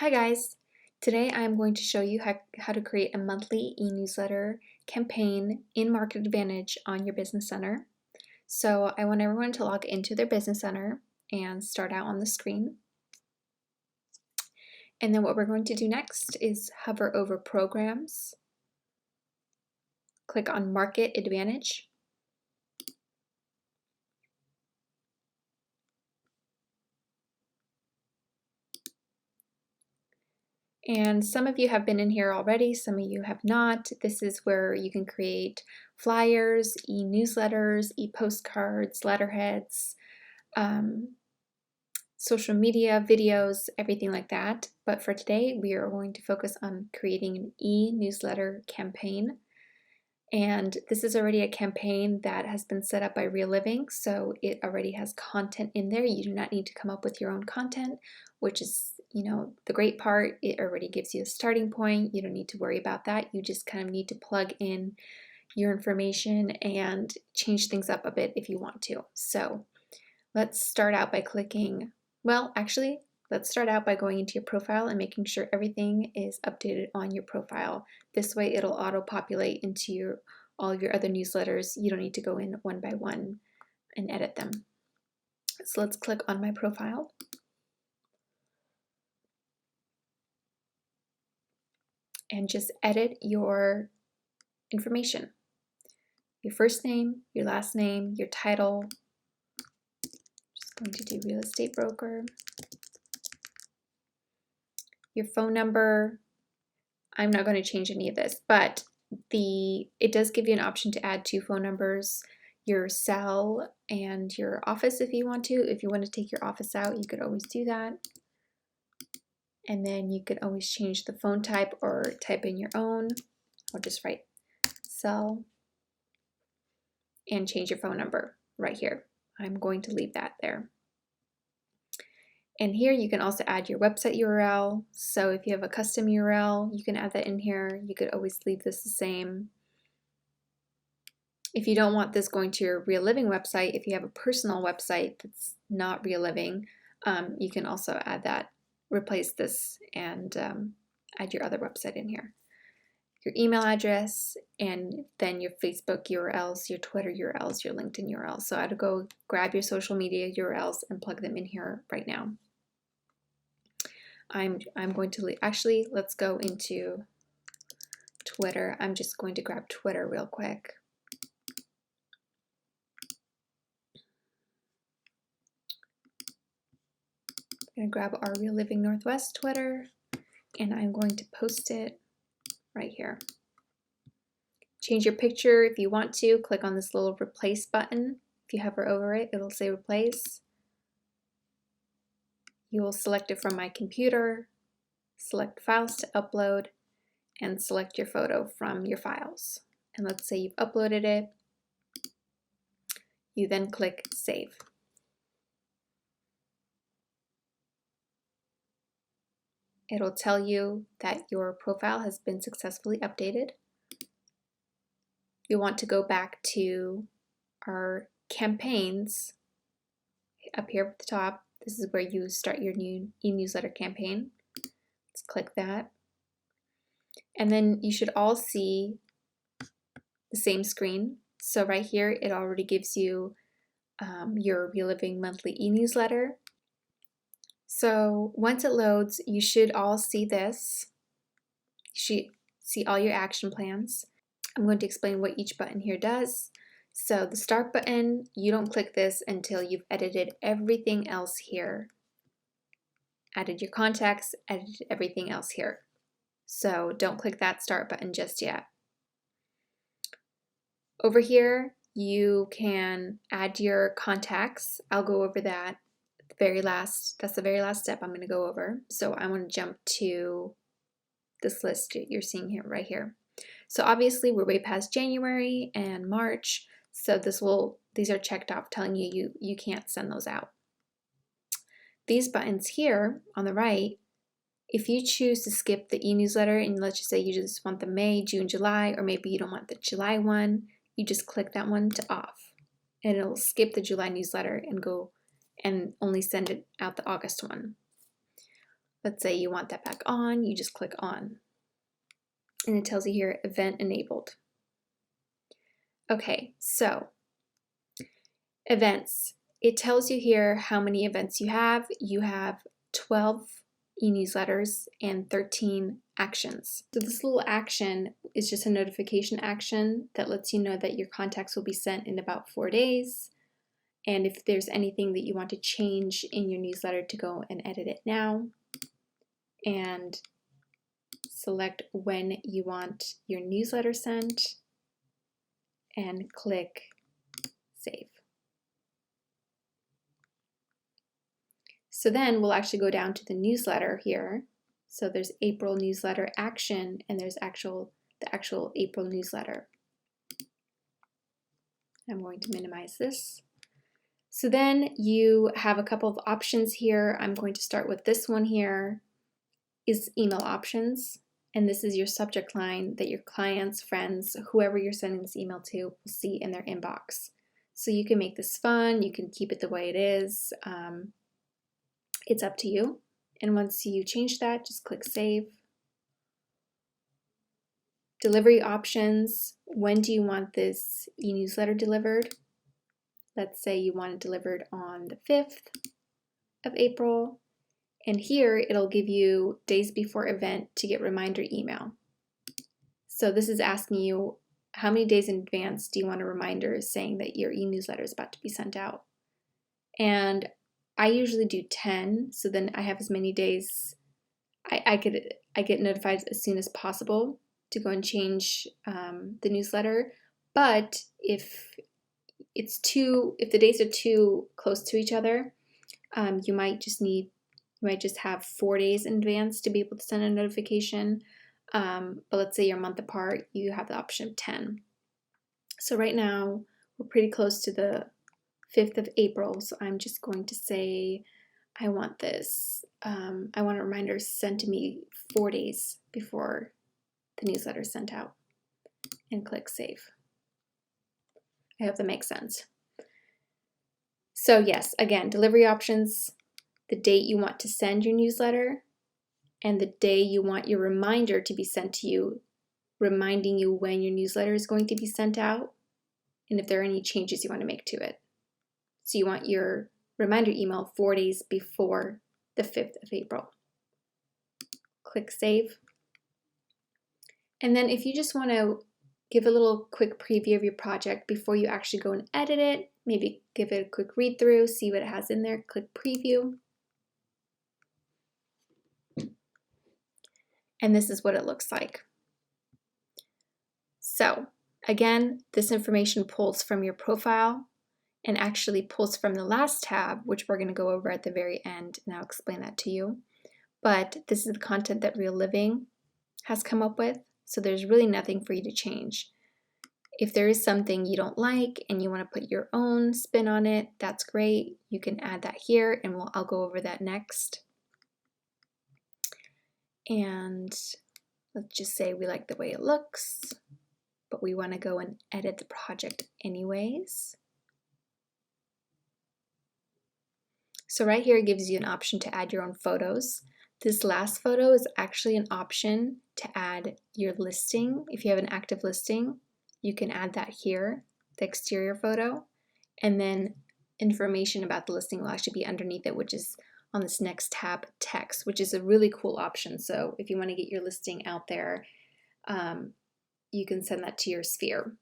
Hi guys! Today I'm going to show you how to create a monthly e-newsletter campaign in Market Advantage on your Business Center. So I want everyone to log into their Business Center and start out on the screen. And then what we're going to do next is hover over Programs, click on Market Advantage, and some of you have been in here already, some of you have not. This is where you can create flyers, e-newsletters, e-postcards, letterheads, social media, videos, everything like that. But for today, we are going to focus on creating an e-newsletter campaign. And this is already a campaign that has been set up by Real Living, so it already has content in there. You do not need to come up with your own content, which is, the great part. It already gives you a starting point. You don't need to worry about that. You just kind of need to plug in your information and change things up a bit if you want to. So let's start out by clicking, let's start out by going into your profile and making sure everything is updated on your profile. This way it'll auto-populate into all of your other newsletters. You don't need to go in one by one and edit them. So let's click on my profile. And just edit your information. Your first name, your last name, your title. Just going to do real estate broker. Your phone number. I'm not going to change any of this, but it does give you an option to add 2 phone numbers, your cell and your office if you want to. If you want to take your office out, you could always do that. And then you could always change the phone type or type in your own. I'll just write cell and change your phone number right here. I'm going to leave that there. And here you can also add your website URL. So if you have a custom URL, you can add that in here. You could always leave this the same. If you don't want this going to your Real Living website, if you have a personal website that's not Real Living, you can also add that, replace this, and add your other website in here. Your email address, and then your Facebook URLs, your Twitter URLs, your LinkedIn URLs. So I'd go grab your social media URLs and plug them in here right now. I'm going to actually, let's go into Twitter. I'm just going to grab Twitter real quick. I'm going to grab our Real Living Northwest Twitter, and I'm going to post it right here. Change your picture if you want to. Click on this little replace button. If you hover over it, it'll say replace. You will select it from my computer, select files to upload, and select your photo from your files. And let's say you've uploaded it. You then click save. It'll tell you that your profile has been successfully updated. You want to go back to our campaigns up here at the top. This is where you start your new e-newsletter campaign. Let's click that. And then you should all see the same screen. So right here, it already gives you your Real Living monthly e-newsletter. So once it loads, you should all see this. You should see all your action plans. I'm going to explain what each button here does. So the start button, you don't click this until you've edited everything else here. Added your contacts, edited everything else here. So don't click that start button just yet. Over here, you can add your contacts. I'll go over that that's the very last step I'm going to go over. So I want to jump to this list you're seeing here, right here. So obviously we're way past January and March, so these are checked off telling you can't send those out. These buttons here on the right, if you choose to skip the e-newsletter and let's just say you just want the May, June, July, or maybe you don't want the July one, you just click that one to off and it'll skip the July newsletter and go and only send it out the August one. let's say you want that back on, you just click on. And it tells you here, event enabled. Okay, so events. It tells you here how many events you have. You have 12 e-newsletters and 13 actions. So this little action is just a notification action that lets you know that your contacts will be sent in about 4 days. And if there's anything that you want to change in your newsletter, to go and edit it now. And select when you want your newsletter sent and click save. So then we'll actually go down to the newsletter here. So there's April newsletter action, and there's the actual April newsletter. I'm going to minimize this. So then you have a couple of options here. I'm going to start with this one here, is email options. And this is your subject line that your clients, friends, whoever you're sending this email to will see in their inbox. So you can make this fun, you can keep it the way it is. It's up to you. And once you change that, just click save. Delivery options. When do you want this e-newsletter delivered? Let's say you want it delivered on the 5th of April. And here it'll give you days before event to get reminder email. So this is asking you, how many days in advance do you want a reminder saying that your e-newsletter is about to be sent out? And I usually do 10, so then I have as many days. I get notified as soon as possible to go and change the newsletter. But if the days are too close to each other, you might just have 4 days in advance to be able to send a notification. But let's say you're a month apart, you have the option of 10. So right now we're pretty close to the 5th of April, so I'm just going to say I want this. I want a reminder sent to me 4 days before the newsletter is sent out, and click save. I hope that makes sense. So yes, again, delivery options, the date you want to send your newsletter, and the day you want your reminder to be sent to you, reminding you when your newsletter is going to be sent out, and if there are any changes you want to make to it. So you want your reminder email 4 days before the 5th of April. Click save. And then if you just want to give a little quick preview of your project before you actually go and edit it, maybe give it a quick read through, see what it has in there, click preview. And this is what it looks like. So again, this information pulls from your profile and actually pulls from the last tab, which we're going to go over at the very end, and I'll explain that to you. But this is the content that Real Living has come up with, so there's really nothing for you to change. If there is something you don't like and you want to put your own spin on it, that's great. You can add that here, and I'll go over that next. And let's just say we like the way it looks, but we want to go and edit the project anyways. So right here it gives you an option to add your own photos. This last photo is actually an option to add your listing. If you have an active listing, you can add that here, the exterior photo, and then information about the listing will actually be underneath it, which is on this next tab, text, which is a really cool option. So if you want to get your listing out there, you can send that to your sphere.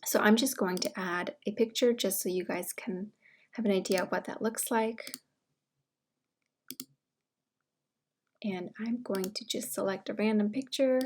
So I'm just going to add a picture just so you guys can have an idea of what that looks like. And I'm going to just select a random picture.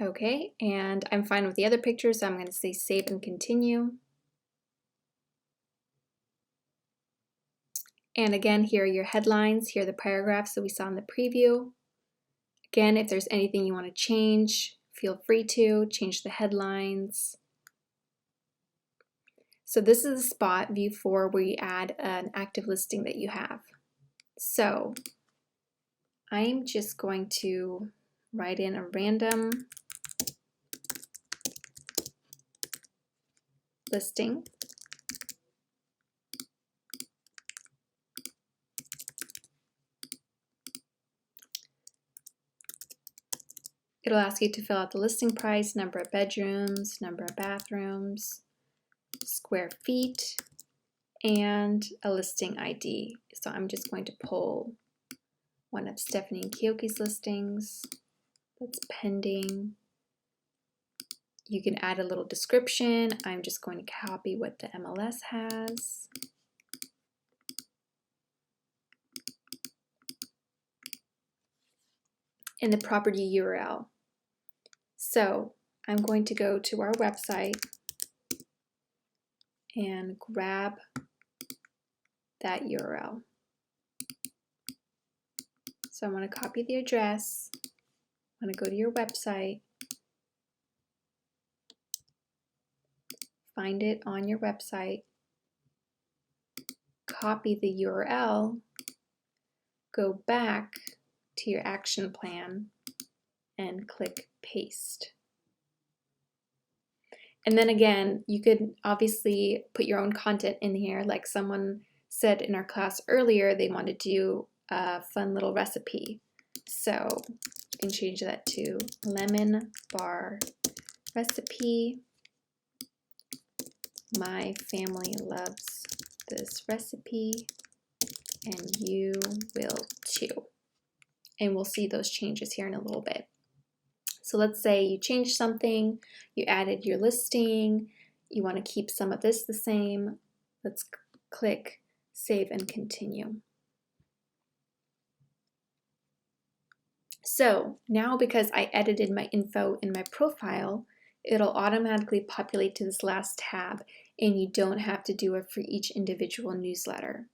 Okay, and I'm fine with the other picture, so I'm going to say save and continue. And again, here are your headlines, here are the paragraphs that we saw in the preview. Again, if there's anything you want to change, feel free to change the headlines. So this is the spot, view 4, where you add an active listing that you have. So I'm just going to write in a random listing. It'll ask you to fill out the listing price, number of bedrooms, number of bathrooms, square feet, and a listing ID. So I'm just going to pull one of Stephanie and Keoki's listings that's pending. You can add a little description. I'm just going to copy what the MLS has. And the property URL. So I'm going to go to our website and grab that URL. So I want to copy the address. I want to go to your website, find it on your website, copy the URL, go back to your action plan, and click paste. And then again, you could obviously put your own content in here, like someone said in our class earlier, they wanted to do a fun little recipe. So you can change that to lemon bar recipe. My family loves this recipe, and you will too. And we'll see those changes here in a little bit. So let's say you changed something, you added your listing, you want to keep some of this the same. Let's click Save and Continue. So now, because I edited my info in my profile, it'll automatically populate to this last tab, and you don't have to do it for each individual newsletter.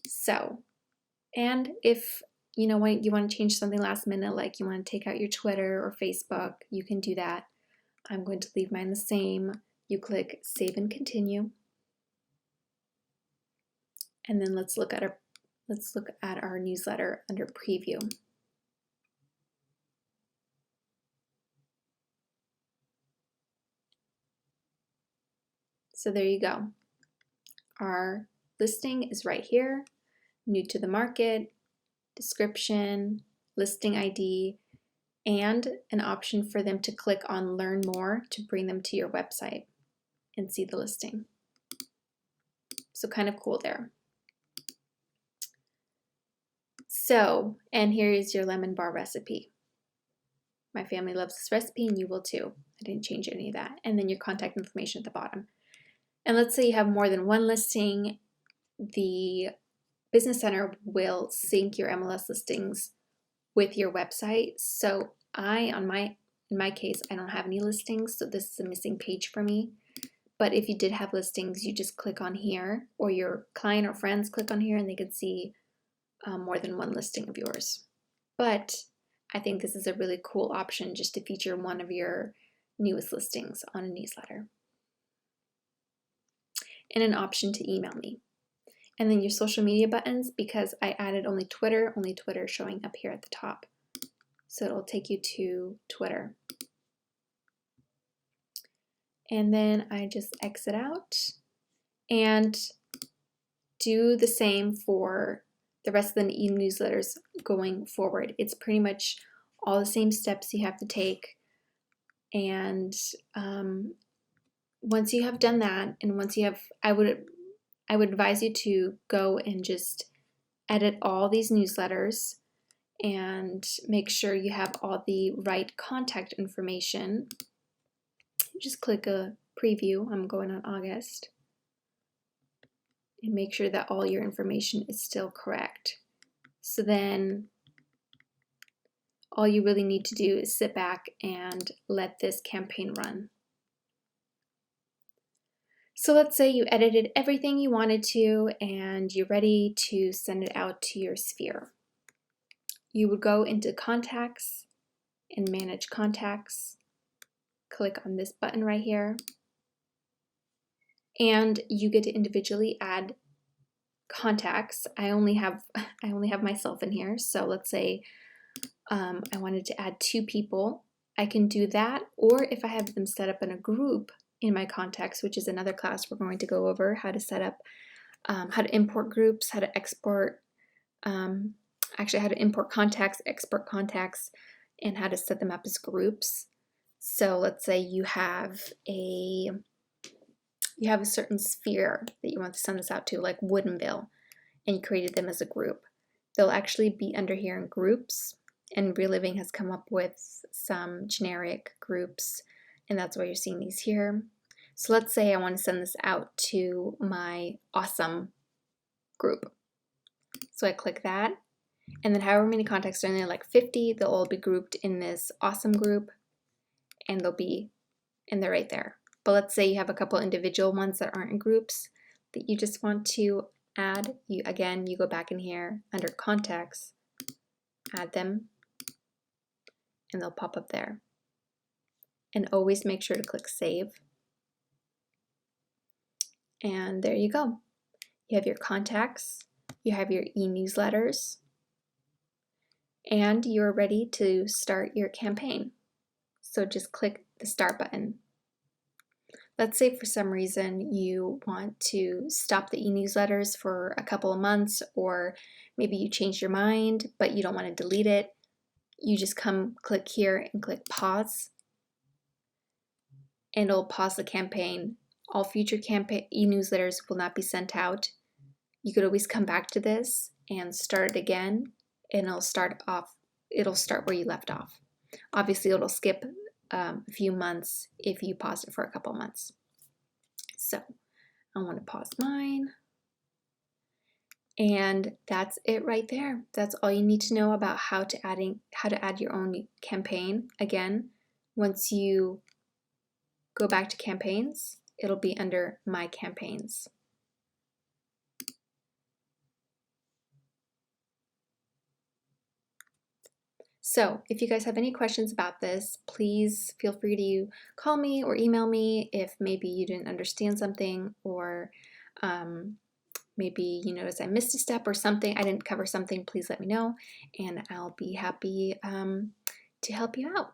So, and if you know what, you want to change something last minute, like you want to take out your Twitter or Facebook, you can do that. I'm going to leave mine the same. You click Save and Continue. And then let's look at our newsletter under Preview. So there you go. Our listing is right here, new to the market, description, listing ID, and an option for them to click on Learn More to bring them to your website and see the listing. So kind of cool there. So, and here is your lemon bar recipe. My family loves this recipe and you will too. I didn't change any of that. And then your contact information at the bottom. And let's say you have more than one listing, the Business Center will sync your MLS listings with your website. So in my case, I don't have any listings, so this is a missing page for me. But if you did have listings, you just click on here, or your client or friends click on here, and they can see more than one listing of yours. But I think this is a really cool option just to feature one of your newest listings on a newsletter. And an option to email me. And then your social media buttons, because I added only Twitter is showing up here at the top. So it'll take you to Twitter. And then I just exit out and do the same for the rest of the e-newsletters going forward. It's pretty much all the same steps you have to take. And once you have done that, and once you have, I would advise you to go and just edit all these newsletters and make sure you have all the right contact information. Just click a preview. I'm going on August. And make sure that all your information is still correct. So then all you really need to do is sit back and let this campaign run. So let's say you edited everything you wanted to and you're ready to send it out to your sphere. You would go into Contacts and Manage Contacts. Click on this button right here. And you get to individually add contacts. I only have myself in here. So let's say I wanted to add 2 people. I can do that, or if I have them set up in a group, in my contacts, which is another class we're going to go over how to set up, how to import groups, how to export, actually how to import contacts, export contacts, and how to set them up as groups. So let's say you have a certain sphere that you want to send this out to, like Woodinville, and you created them as a group. They'll actually be under here in groups, and Reliving has come up with some generic groups, and that's why you're seeing these here. So let's say I want to send this out to my awesome group. So I click that, and then however many contacts are in there, like 50, they'll all be grouped in this awesome group, and they're right there. But let's say you have a couple individual ones that aren't in groups that you just want to add. You go back in here under contacts, add them, and they'll pop up there. And always make sure to click save. And there you go. You have your contacts, you have your e-newsletters, and you're ready to start your campaign. So just click the start button. Let's say for some reason you want to stop the e-newsletters for a couple of months, or maybe you changed your mind but you don't want to delete it. You just click here and click pause, and it'll pause the campaign. All future e-newsletters will not be sent out. You could always come back to this and start it again, and it'll start where you left off. Obviously it'll skip a few months if you pause it for a couple months. So I want to pause mine, and that's it right there. That's all you need to know about how to add your own campaign. Again, once you go back to campaigns, it'll be under My Campaigns. So if you guys have any questions about this, please feel free to call me or email me if maybe you didn't understand something, or maybe you noticed I missed a step or something, I didn't cover something. Please let me know, and I'll be happy to help you out.